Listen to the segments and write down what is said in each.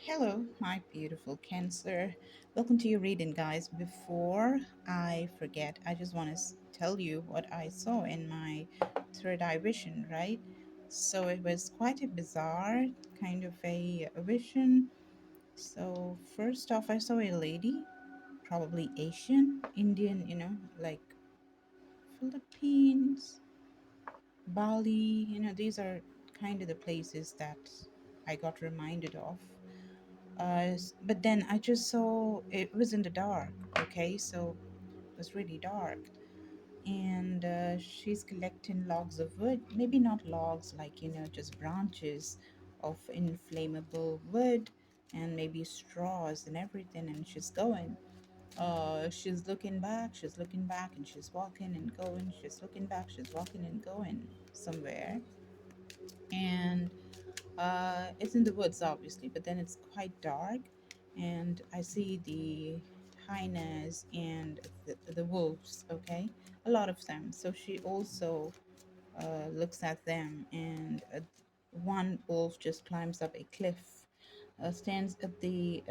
Hello, my beautiful Cancer. Welcome to your reading, guys. Before I forget, I just want to tell you what I saw in my third eye vision, right? So it was quite a bizarre kind of a vision. So, first off, I saw a lady, probably Asian, Indian, like Philippines, Bali, these are kind of the places that I got reminded of. But then I just saw it was in the dark. Okay, so it was really dark, and she's collecting logs of wood. Maybe not logs, like just branches of inflammable wood, and maybe straws and everything. And she's going. She's looking back. She's looking back, and she's walking and going. She's looking back. She's walking and going somewhere, and it's in the woods, obviously, but then it's quite dark, and I see the hyenas and the wolves, okay? A lot of them. So she also looks at them, and one wolf just climbs up a cliff, stands at the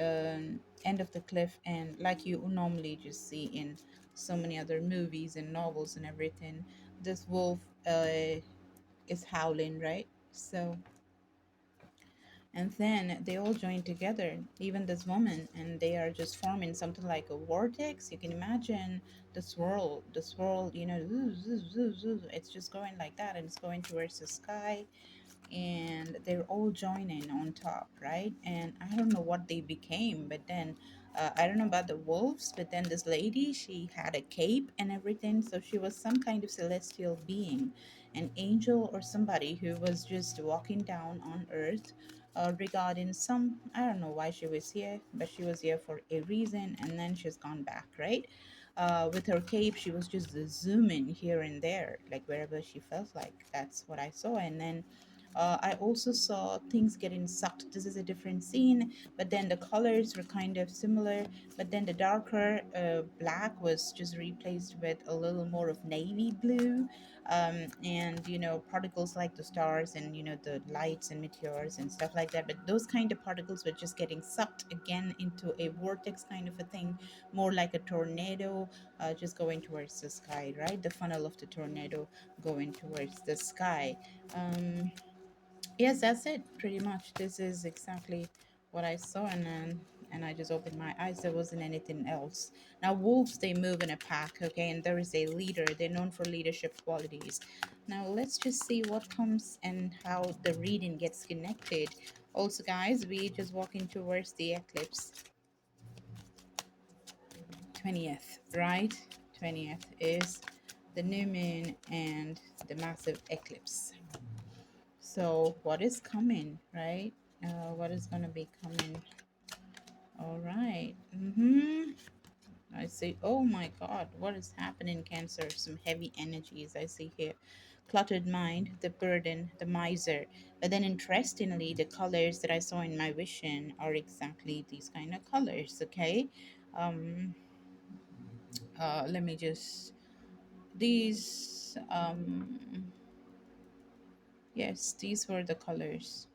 end of the cliff, and like you normally just see in so many other movies and novels and everything, this wolf is howling, right? So and then they all join together, even this woman, and they are just forming something like a vortex. You can imagine the swirl, zoo, zoo, zoo, zoo. It's just going like that, and it's going towards the sky, and they're all joining on top, right? And I don't know what they became, but then I don't know about the wolves, but then this lady, she had a cape and everything, so she was some kind of celestial being, an angel or somebody who was just walking down on earth. Regarding some, I don't know why she was here, but she was here for a reason, and then she's gone back, right? With her cape, she was just zooming here and there, like wherever she felt like. That's what I saw. And then I also saw things getting sucked. This is a different scene, but then the colors were kind of similar. But then the darker black was just replaced with a little more of navy blue, and particles like the stars and the lights and meteors and stuff like that. But those kind of particles were just getting sucked again into a vortex kind of a thing, more like a tornado, just going towards the sky, right? The funnel of the tornado going towards the sky. Yes, that's it. Pretty much, this is exactly what I saw, and I just opened my eyes. There wasn't anything else. Now, wolves, they move in a pack, okay, and there is a leader. They're known for leadership qualities. Now, let's just see what comes and how the reading gets connected. Also, guys, we just walking towards the eclipse. 20th, right? 20th is the new moon and the massive eclipse. So what is coming, right? What is going to be coming? All right. I see. Oh my God, what is happening, Cancer? Some heavy energies I see here. Cluttered mind, the burden, the miser. But then interestingly, the colors that I saw in my vision are exactly these kind of colors, okay? Um, Let me just, these, yes, these were the colors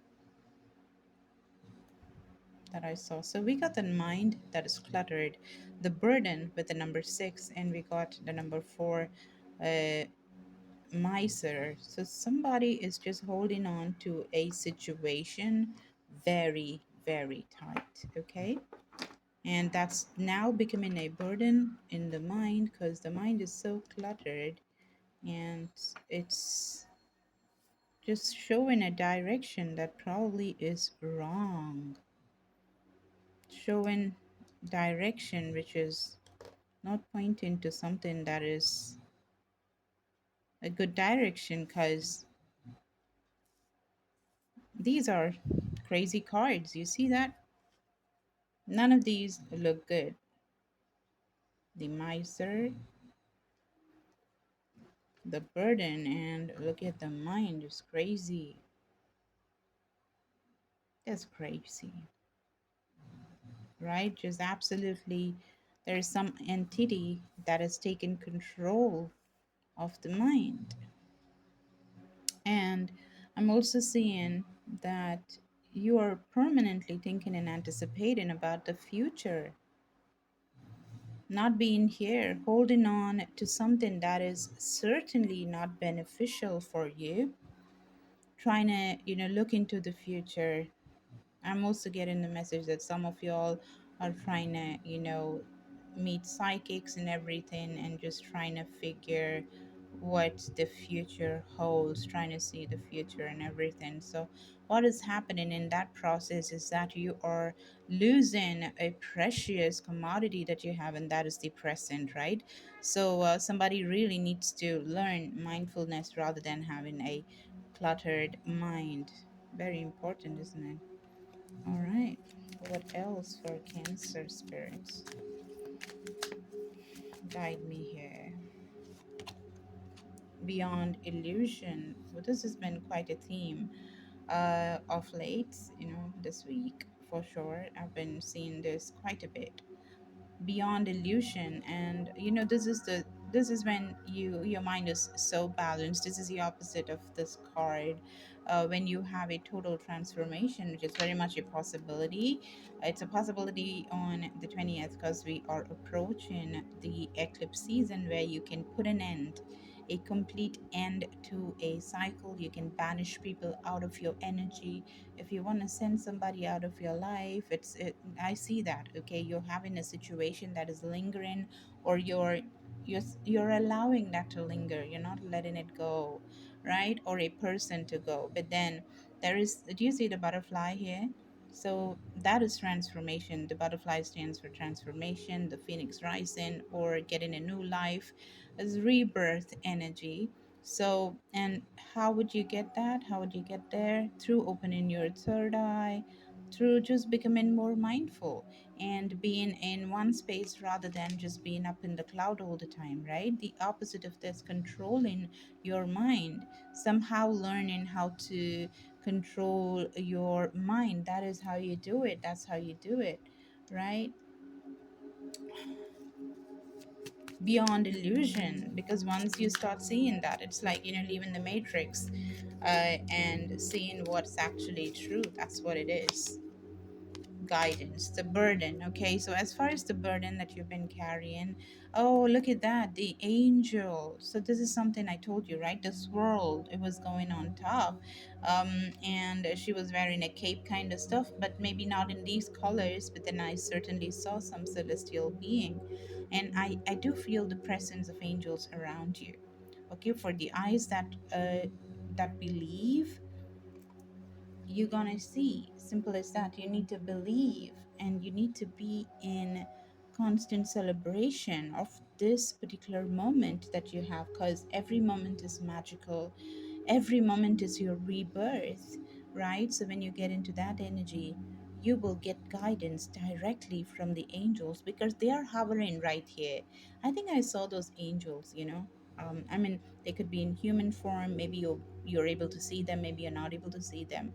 that I saw. So we got the mind that is cluttered, the burden with the number 6, and we got the number 4, uh, miser. So somebody is just holding on to a situation very, very tight. Okay. And that's now becoming a burden in the mind because the mind is so cluttered, and it's just showing a direction that probably is wrong, showing direction which is not pointing to something that is a good direction, because these are crazy cards. You see that? None of these look good. The miser, the burden, and look at the mind. It's crazy. It's crazy, right? Just absolutely, there is some entity that has taken control of the mind. And I'm also seeing that You are permanently thinking and anticipating about the future, not being here, holding on to something that is certainly not beneficial for you, trying to, look into the future. I'm also getting the message that some of y'all are trying to, meet psychics and everything and just trying to figure what the future holds, trying to see the future and everything. So, what is happening in that process is that you are losing a precious commodity that you have, and that is the present, right? So, somebody really needs to learn mindfulness rather than having a cluttered mind. Very important, isn't it? All right. What else for Cancer spirits? Guide me here. Beyond illusion. Well, this has been quite a theme of late, this week for sure. I've been seeing this quite a bit. Beyond illusion, and this is when your mind is so balanced. This is the opposite of this card. When you have a total transformation, which is very much a possibility. It's a possibility on the 20th because we are approaching the eclipse season where you can put an end, a complete end to a cycle. You can banish people out of your energy. If you want to send somebody out of your life, I see that. Okay, you're having a situation that is lingering, or you're allowing that to linger, you're not letting it go, right? Or a person to go. But then do you see the butterfly here? So that is transformation. The butterfly stands for transformation, the phoenix rising, or getting a new life, is rebirth energy. So, and how would you get that? How would you get there? Through opening your third eye, through just becoming more mindful and being in one space rather than just being up in the cloud all the time, right? The opposite of this, controlling your mind, somehow learning how to control your mind. That is how you do it. That's how you do it, right? Beyond illusion, because once you start seeing that, it's like, leaving the matrix and seeing what's actually true. That's what it is. Guidance, the burden. Okay, so as far as the burden that you've been carrying, oh, look at that, the angel. So this is something I told you, right? The swirl, it was going on top. And she was wearing a cape kind of stuff, but maybe not in these colors. But then I certainly saw some celestial being, and I do feel the presence of angels around you. Okay, for the eyes that believe, you're gonna see. Simple as that. You need to believe, and you need to be in constant celebration of this particular moment that you have, because every moment is magical. Every moment is your rebirth, right? So when you get into that energy, you will get guidance directly from the angels because they are hovering right here. I think I saw those angels, I mean, they could be in human form. Maybe you're able to see them, maybe you're not able to see them,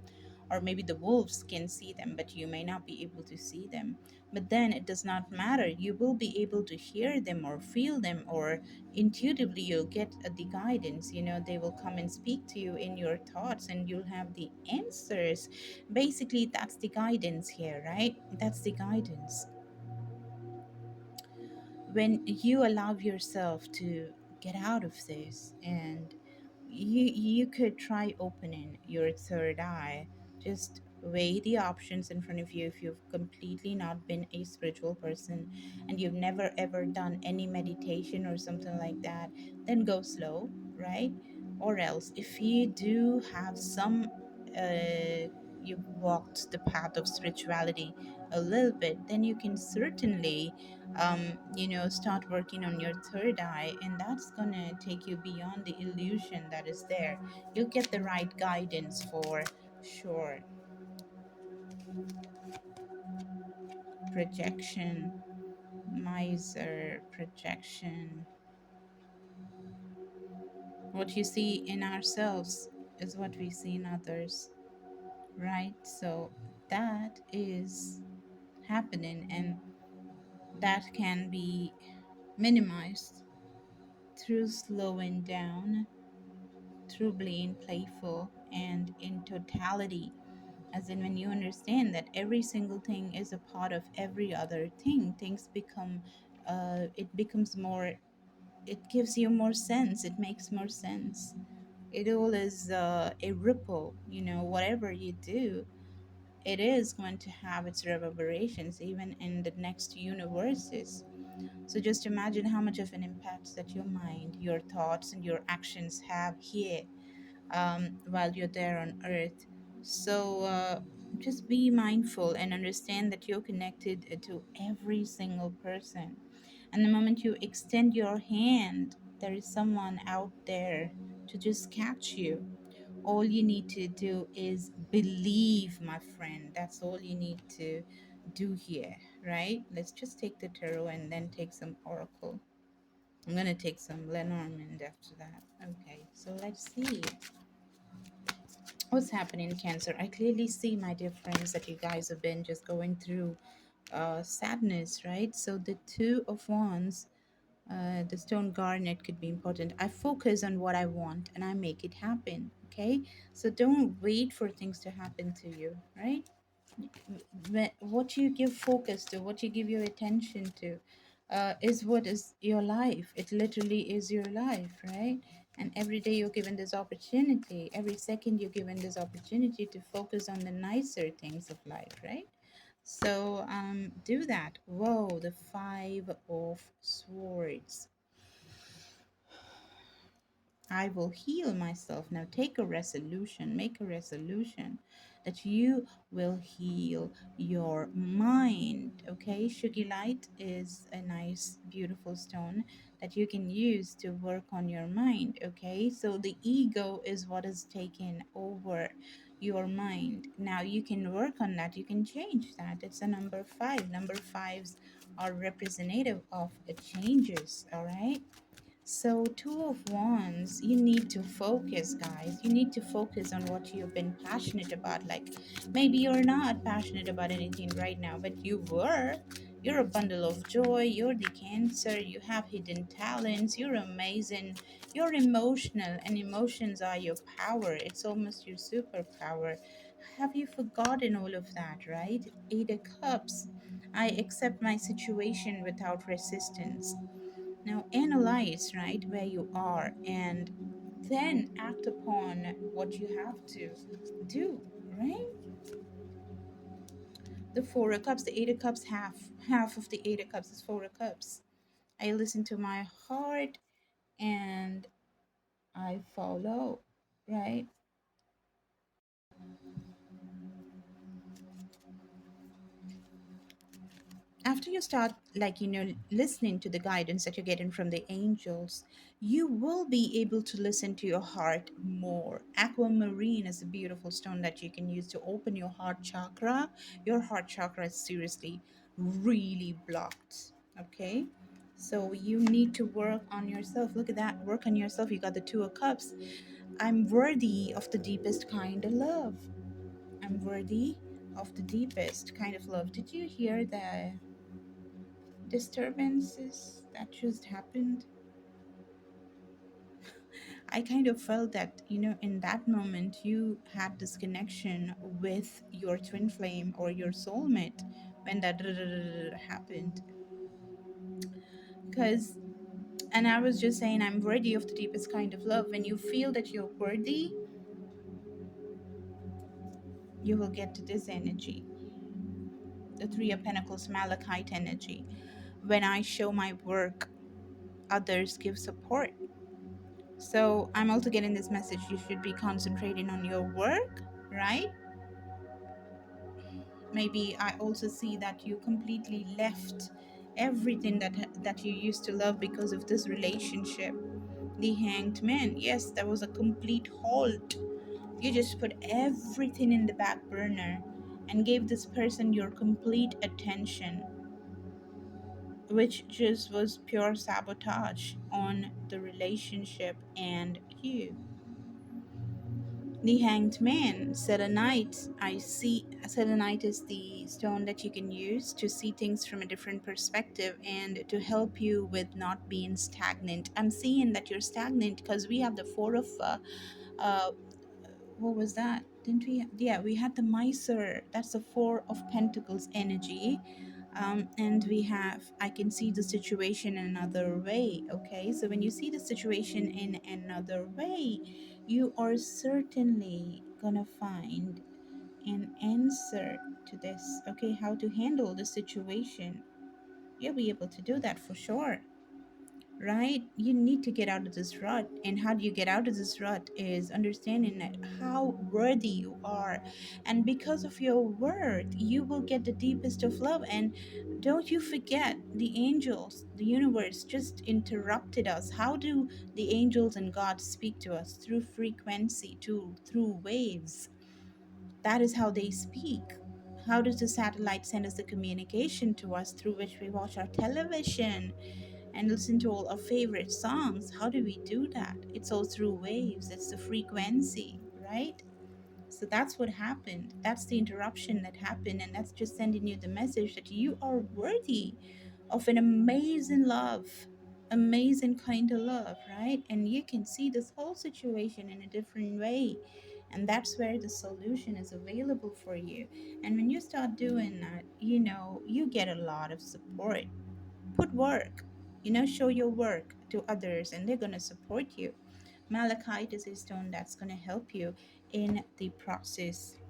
or maybe the wolves can see them but you may not be able to see them. But then it does not matter, you will be able to hear them or feel them, or intuitively you'll get the guidance. They will come and speak to you in your thoughts and you'll have the answers. Basically, that's the guidance here, right? That's the guidance. When you allow yourself to get out of this, and you could try opening your third eye. Just weigh the options in front of you. If you've completely not been a spiritual person and you've never ever done any meditation or something like that, then go slow, right? Or else, if you do have some you've walked the path of spirituality a little bit, then you can certainly start working on your third eye, and that's gonna take you beyond the illusion that is there. You'll get the right guidance for sure. Projection, miser, projection. What you see in ourselves is what we see in others, right? So that is happening, and that can be minimized through slowing down, through being playful, and in totality As in, when you understand that every single thing is a part of every other thing, things become, it becomes more, it gives you more sense, it makes more sense. It all is a ripple, whatever you do, it is going to have its reverberations even in the next universes. So just imagine how much of an impact that your mind, your thoughts, and your actions have here, while you're there on earth. So just be mindful and understand that you're connected to every single person. And the moment you extend your hand, there is someone out there to just catch you. All you need to do is believe, my friend. That's all you need to do here, right? Let's just take the tarot and then take some oracle. I'm gonna take some Lenormand after that. Okay, so let's see what's happening, Cancer. I clearly see, my dear friends, that you guys have been just going through sadness, right? So the Two of Wands, the stone garnet could be important. I focus on what I want and I make it happen. Okay, so don't wait for things to happen to you, right? What you give focus to, what you give your attention to, is what is your life. It literally is your life, right? And every day you're given this opportunity, every second you're given this opportunity to focus on the nicer things of life, right? So do that. Whoa, the Five of Swords. I will heal myself. Now take a resolution, make a resolution that you will heal your mind. Okay, Sugilite is a nice, beautiful stone that you can use to work on your mind. Okay, so the ego is what is taking over your mind. Now you can work on that, you can change that. It's a number five. Number fives are representative of changes, all right? So, Two of Wands, you need to focus, guys. You need to focus on what you've been passionate about. Like, maybe you're not passionate about anything right now, but you were. You're a bundle of joy. You're the Cancer. You have hidden talents. You're amazing. You're emotional, and emotions are your power. It's almost your superpower. Have you forgotten all of that, right? Eight of Cups. I accept my situation without resistance. Now analyze, right, where you are and then act upon what you have to do, right? The Four of Cups, the Eight of Cups, half of the Eight of Cups is Four of Cups. I listen to my heart and I follow, right? After you start, like, listening to the guidance that you're getting from the angels, you will be able to listen to your heart more. Aquamarine is a beautiful stone that you can use to open your heart chakra. Your heart chakra is seriously really blocked, okay? So you need to work on yourself. Look at that, work on yourself. You got the Two of Cups. I'm worthy of the deepest kind of love. I'm worthy of the deepest kind of love. Did you hear the disturbances that just happened? I kind of felt that, in that moment, you had this connection with your twin flame or your soulmate when that happened. Because, and I was just saying, I'm worthy of the deepest kind of love. When you feel that you're worthy, you will get to this energy, the Three of Pentacles, Malachite energy. When I show my work, others give support. So I'm also getting this message, you should be concentrating on your work, right? Maybe I also see that you completely left everything that you used to love because of this relationship. The Hanged Man, yes, there was a complete halt. You just put everything in the back burner and gave this person your complete attention, which just was pure sabotage on the relationship and you. The Hanged Man, selenite. I see selenite is the stone that you can use to see things from a different perspective and to help you with not being stagnant. I'm seeing that you're stagnant because we have the uh, what was that? Didn't we? Yeah, we had the miser. That's the Four of Pentacles energy. And we have, I can see the situation in another way. Okay, so when you see the situation in another way, you are certainly gonna find an answer to this. Okay, how to handle the situation. You'll be able to do that for sure, right? You need to get out of this rut. And how do you get out of this rut is understanding that how worthy you are. And because of your worth, you will get the deepest of love. And don't you forget, the angels, the universe just interrupted us. How do the angels and God speak to us? Through frequency, through waves. That is how they speak. How does the satellite send us the communication to us through which we watch our television and listen to all our favorite songs? How do we do that? It's all through waves, it's the frequency, right? So that's what happened. That's the interruption that happened. And that's just sending you the message that you are worthy of an amazing love, amazing kind of love, right? And you can see this whole situation in a different way. And that's where the solution is available for you. And when you start doing that, you get a lot of support. Put work, show your work to others, and they're going to support you. Malachite is a stone that's going to help you in the process.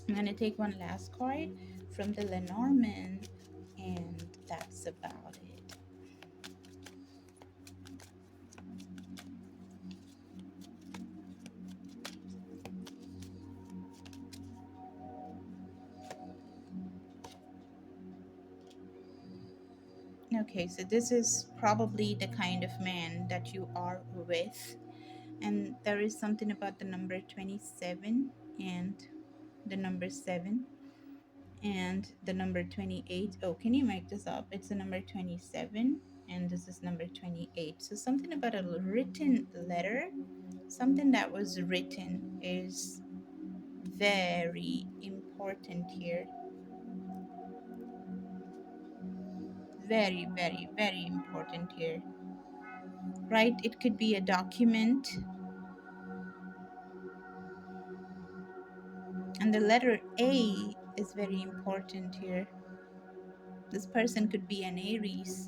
I'm going to take one last card from the Lenormand, and that's about it. Okay, so this is probably the kind of man that you are with. And there is something about the number 27 and the number 7 and the number 28. Oh, can you make this up? It's the number 27 and this is number 28. So something about a written letter, something that was written is very important here. Very, very, very important here. Right? It could be a document, and the letter A is very important here. This person could be an Aries,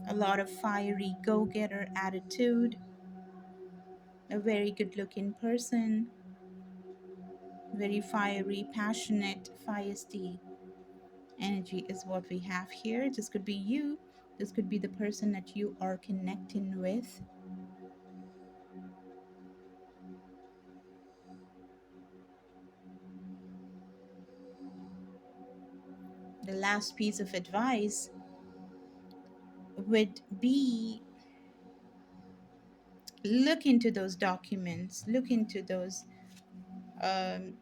a lot of fiery go getter attitude, a very good looking person, very fiery, passionate, feisty energy is what we have here. This could be you, this could be the person that you are connecting with. The last piece of advice would be look into those documents, look into those. Um,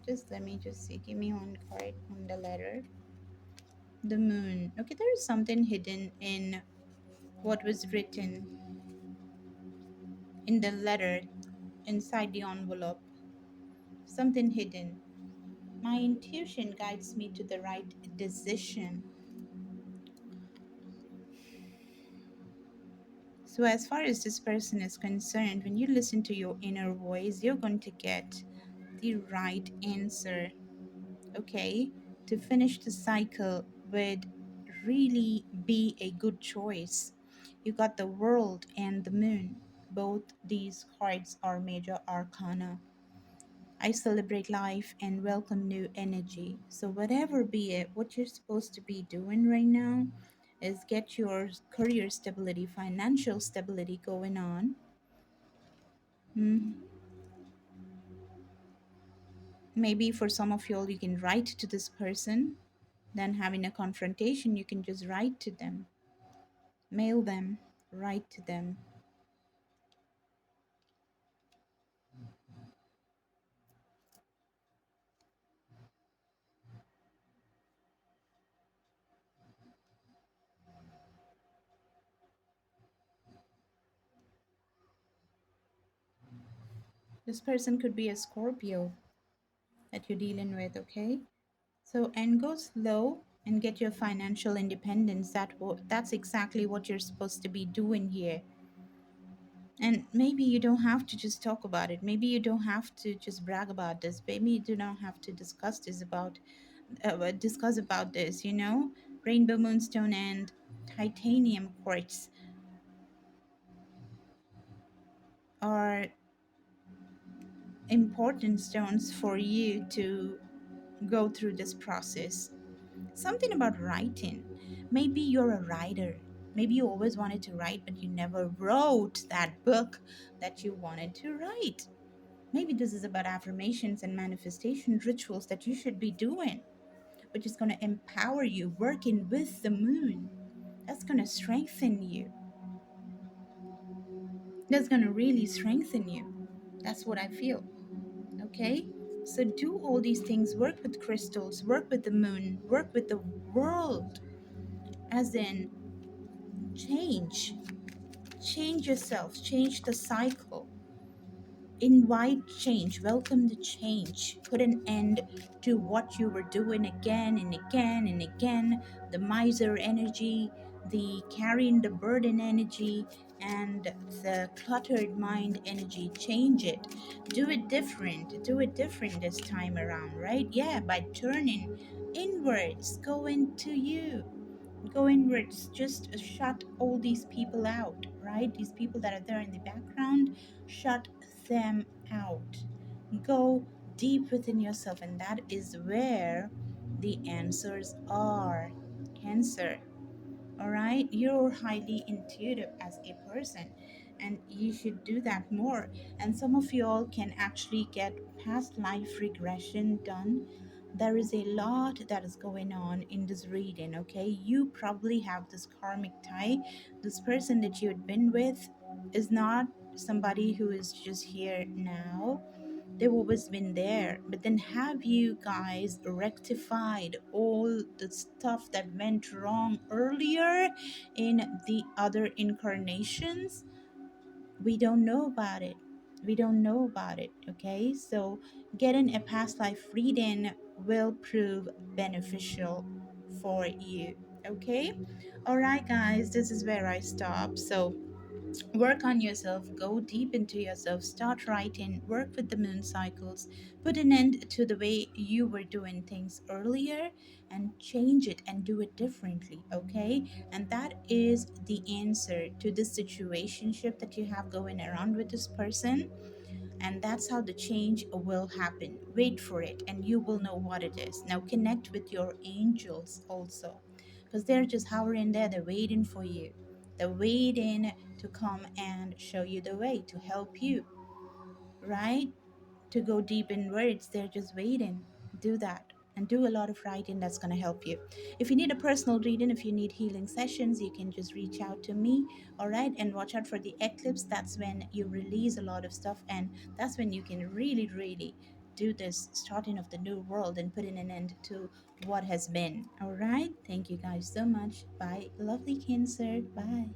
just let me just see. Give me one card on the letter. The moon. Okay, there is something hidden in what was written in the letter inside the envelope. Something hidden. My intuition guides me to the right decision. So, as far as this person is concerned, when you listen to your inner voice, you're going to get the right answer. Okay, to finish the cycle would really be a good choice. You got the world and the moon. Both these cards are major arcana. I celebrate life and welcome new energy. So whatever be it, what you're supposed to be doing right now is get your career stability, financial stability going on. Mm, Maybe for some of y'all, you can write to this person. Then having a confrontation, you can just write to them, mail them, write to them. This person could be a Scorpio that you're dealing with, okay? So, and go slow and get your financial independence. That's exactly what you're supposed to be doing here. And maybe you don't have to just talk about it. Maybe you don't have to just brag about this. Maybe you do not have to discuss about this. Rainbow moonstone and titanium quartz are important stones for you to go through this process. Something about writing. Maybe you're a writer. Maybe you always wanted to write, but you never wrote that book that you wanted to write. Maybe this is about affirmations and manifestation rituals that you should be doing, which is going to empower you, working with the moon. That's going to strengthen you. That's going to really strengthen you. That's what I feel. Okay? So do all these things, work with crystals, work with the moon, work with the world, as in change. Change yourself, change the cycle. Invite change, welcome the change, put an end to what you were doing again and again and again, the miser energy, the carrying the burden energy, and the cluttered mind energy. Change it, do it different this time around, right? Yeah, by turning inwards, go into you, go inwards, just shut all these people out, right? These people that are there in the background, shut them out. Go deep within yourself, and that is where the answers are. Cancer. All right, you're highly intuitive as a person, and you should do that more. And some of y'all can actually get past life regression done. There is a lot that is going on in this reading. Okay, you probably have this karmic tie. This person that you had been with is not somebody who is just here now. They've always been there. But then, have you guys rectified all the stuff that went wrong earlier in the other incarnations? We don't know about it. We don't know about it. Okay, so getting a past life reading will prove beneficial for you. Okay, all right, guys, this is where I stop. So work on yourself, go deep into yourself, start writing, work with the moon cycles, put an end to the way you were doing things earlier, and change it and do it differently, okay? And that is the answer to this situationship that you have going around with this person. And that's how the change will happen. Wait for it, and you will know what it is. Now, connect with your angels also, because they're just hovering there, they're waiting for you. They're waiting to come and show you the way, to help you, right? To go deep in words. They're just waiting. Do that. And do a lot of writing. That's going to help you. If you need a personal reading, if you need healing sessions, you can just reach out to me. All right. And watch out for the eclipse. That's when you release a lot of stuff. And that's when you can really, really do this starting of the new world and putting an end to what has been. All right. Thank you guys so much. Bye. Lovely Cancer. Bye.